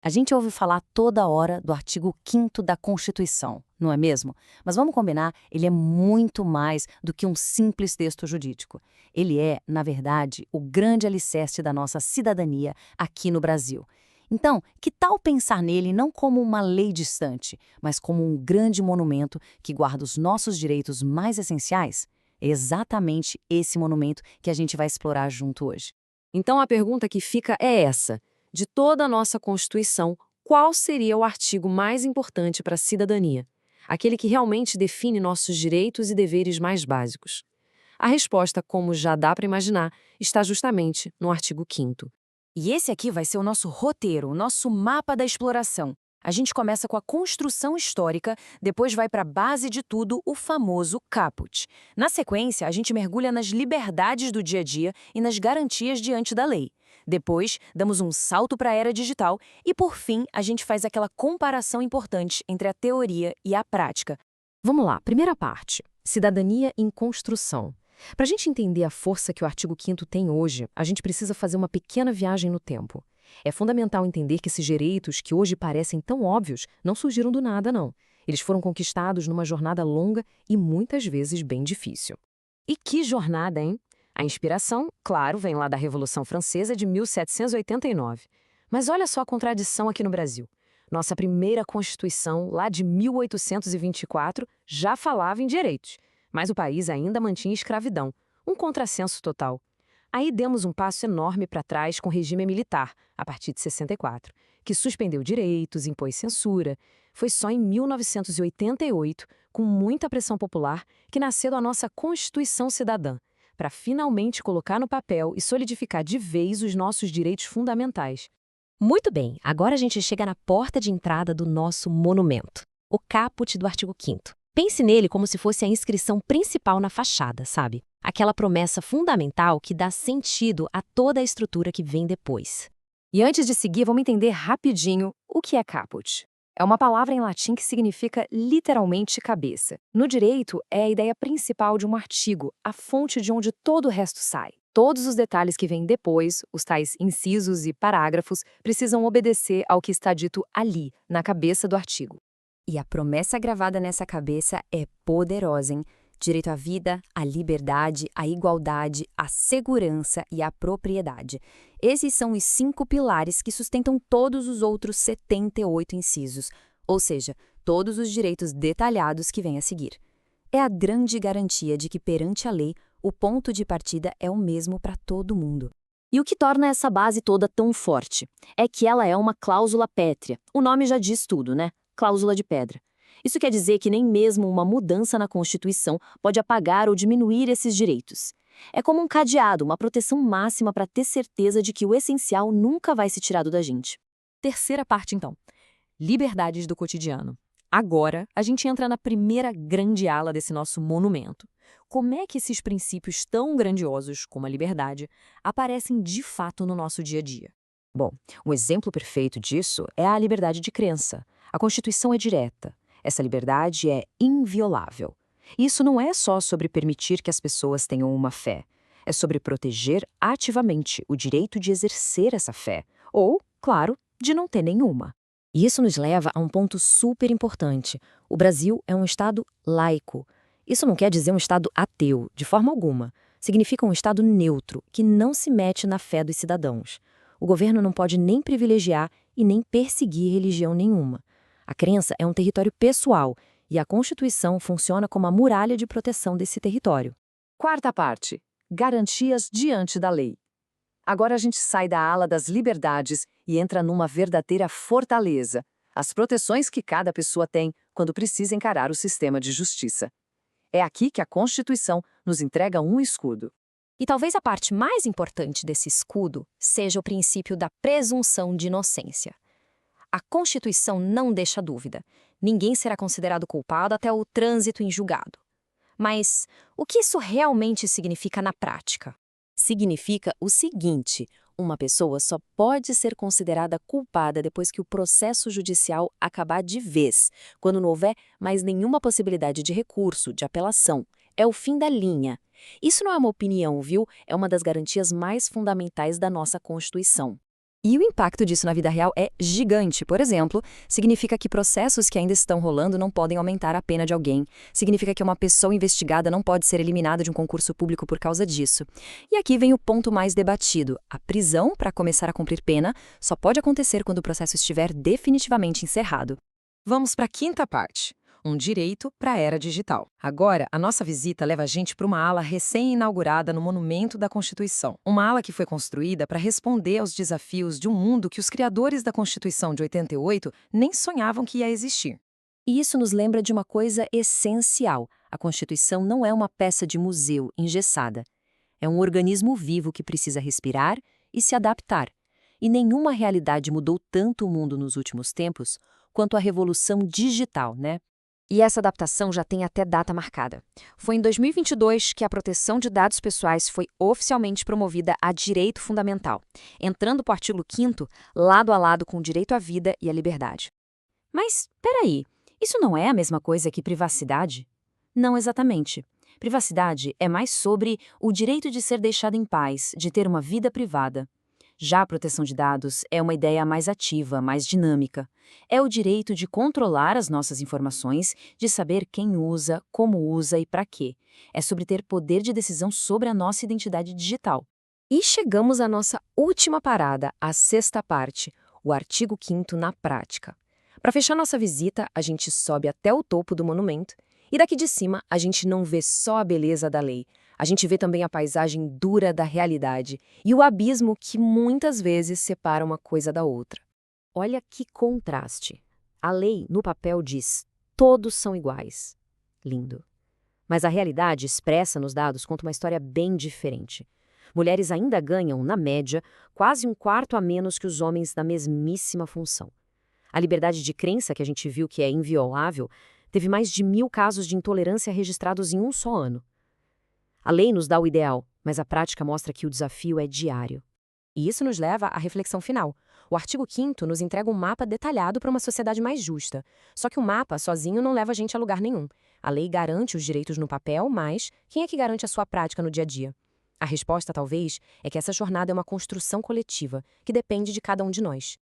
A gente ouve falar toda hora do artigo 5º da Constituição, não é mesmo? Mas vamos combinar, ele é muito mais do que um simples texto jurídico. Ele é, na verdade, o grande alicerce da nossa cidadania aqui no Brasil. Então, que tal pensar nele não como uma lei distante, mas como um grande monumento que guarda os nossos direitos mais essenciais? É exatamente esse monumento que a gente vai explorar junto hoje. Então a pergunta que fica é essa: de toda a nossa Constituição, qual seria o artigo mais importante para a cidadania? Aquele que realmente define nossos direitos e deveres mais básicos. A resposta, como já dá para imaginar, está justamente no artigo 5º. E esse aqui vai ser o nosso roteiro, o nosso mapa da exploração. A gente começa com a construção histórica, depois vai para a base de tudo, o famoso caput. Na sequência, a gente mergulha nas liberdades do dia a dia e nas garantias diante da lei. Depois, damos um salto para a era digital e, por fim, a gente faz aquela comparação importante entre a teoria e a prática. Vamos lá, primeira parte: cidadania em construção. Para a gente entender a força que o artigo 5º tem hoje, a gente precisa fazer uma pequena viagem no tempo. É fundamental entender que esses direitos, que hoje parecem tão óbvios, não surgiram do nada, não. Eles foram conquistados numa jornada longa e muitas vezes bem difícil. E que jornada, hein? A inspiração, claro, vem lá da Revolução Francesa de 1789. Mas olha só a contradição aqui no Brasil. Nossa primeira Constituição, lá de 1824, já falava em direitos, mas o país ainda mantinha escravidão, um contrassenso total. Aí demos um passo enorme para trás com o regime militar, a partir de 64, que suspendeu direitos, impôs censura. Foi só em 1988, com muita pressão popular, que nasceu a nossa Constituição Cidadã, para finalmente colocar no papel e solidificar de vez os nossos direitos fundamentais. Muito bem, agora a gente chega na porta de entrada do nosso monumento, o caput do artigo 5º. Pense nele como se fosse a inscrição principal na fachada, sabe? Aquela promessa fundamental que dá sentido a toda a estrutura que vem depois. E antes de seguir, vamos entender rapidinho o que é caput. É uma palavra em latim que significa literalmente cabeça. No direito, é a ideia principal de um artigo, a fonte de onde todo o resto sai. Todos os detalhes que vêm depois, os tais incisos e parágrafos, precisam obedecer ao que está dito ali, na cabeça do artigo. E a promessa gravada nessa cabeça é poderosa, hein? Direito à vida, à liberdade, à igualdade, à segurança e à propriedade. Esses são os 5 pilares que sustentam todos os outros 78 incisos, ou seja, todos os direitos detalhados que vêm a seguir. É a grande garantia de que, perante a lei, o ponto de partida é o mesmo para todo mundo. E o que torna essa base toda tão forte é que ela é uma cláusula pétrea. O nome já diz tudo, né? Cláusula de pedra. Isso quer dizer que nem mesmo uma mudança na Constituição pode apagar ou diminuir esses direitos. É como um cadeado, uma proteção máxima para ter certeza de que o essencial nunca vai ser tirado da gente. Terceira parte, então. Liberdades do cotidiano. Agora, a gente entra na primeira grande ala desse nosso monumento. Como é que esses princípios tão grandiosos, como a liberdade, aparecem de fato no nosso dia a dia? Bom, um exemplo perfeito disso é a liberdade de crença. A Constituição é direta. Essa liberdade é inviolável. Isso não é só sobre permitir que as pessoas tenham uma fé. É sobre proteger ativamente o direito de exercer essa fé. Ou, claro, de não ter nenhuma. E isso nos leva a um ponto super importante. O Brasil é um Estado laico. Isso não quer dizer um Estado ateu, de forma alguma. Significa um Estado neutro, que não se mete na fé dos cidadãos. O governo não pode nem privilegiar e nem perseguir religião nenhuma. A crença é um território pessoal e a Constituição funciona como a muralha de proteção desse território. Quarta parte. Garantias diante da lei. Agora a gente sai da ala das liberdades e entra numa verdadeira fortaleza. As proteções que cada pessoa tem quando precisa encarar o sistema de justiça. É aqui que a Constituição nos entrega um escudo. E talvez a parte mais importante desse escudo seja o princípio da presunção de inocência. A Constituição não deixa dúvida. Ninguém será considerado culpado até o trânsito em julgado. Mas o que isso realmente significa na prática? Significa o seguinte: uma pessoa só pode ser considerada culpada depois que o processo judicial acabar de vez, quando não houver mais nenhuma possibilidade de recurso, de apelação. É o fim da linha. Isso não é uma opinião, viu? É uma das garantias mais fundamentais da nossa Constituição. E o impacto disso na vida real é gigante. Por exemplo, significa que processos que ainda estão rolando não podem aumentar a pena de alguém. Significa que uma pessoa investigada não pode ser eliminada de um concurso público por causa disso. E aqui vem o ponto mais debatido. A prisão, para começar a cumprir pena, só pode acontecer quando o processo estiver definitivamente encerrado. Vamos para a quinta parte. Um direito para a era digital. Agora, a nossa visita leva a gente para uma ala recém-inaugurada no Monumento da Constituição. Uma ala que foi construída para responder aos desafios de um mundo que os criadores da Constituição de 88 nem sonhavam que ia existir. E isso nos lembra de uma coisa essencial. A Constituição não é uma peça de museu engessada. É um organismo vivo que precisa respirar e se adaptar. E nenhuma realidade mudou tanto o mundo nos últimos tempos quanto a revolução digital, né? E essa adaptação já tem até data marcada. Foi em 2022 que a proteção de dados pessoais foi oficialmente promovida a direito fundamental, entrando para o artigo 5º, lado a lado com o direito à vida e à liberdade. Mas, peraí, isso não é a mesma coisa que privacidade? Não exatamente. Privacidade é mais sobre o direito de ser deixado em paz, de ter uma vida privada. Já a proteção de dados é uma ideia mais ativa, mais dinâmica. É o direito de controlar as nossas informações, de saber quem usa, como usa e para quê. É sobre ter poder de decisão sobre a nossa identidade digital. E chegamos à nossa última parada, a sexta parte, o artigo 5º na prática. Para fechar nossa visita, a gente sobe até o topo do monumento e daqui de cima a gente não vê só a beleza da lei. A gente vê também a paisagem dura da realidade e o abismo que muitas vezes separa uma coisa da outra. Olha que contraste. A lei, no papel, diz: todos são iguais. Lindo. Mas a realidade expressa nos dados conta uma história bem diferente. Mulheres ainda ganham, na média, quase 1/4 a menos que os homens na mesmíssima função. A liberdade de crença, que a gente viu que é inviolável, teve mais de 1.000 casos de intolerância registrados em um só ano. A lei nos dá o ideal, mas a prática mostra que o desafio é diário. E isso nos leva à reflexão final. O artigo 5º nos entrega um mapa detalhado para uma sociedade mais justa. Só que o mapa sozinho não leva a gente a lugar nenhum. A lei garante os direitos no papel, mas quem é que garante a sua prática no dia a dia? A resposta, talvez, é que essa jornada é uma construção coletiva, que depende de cada um de nós.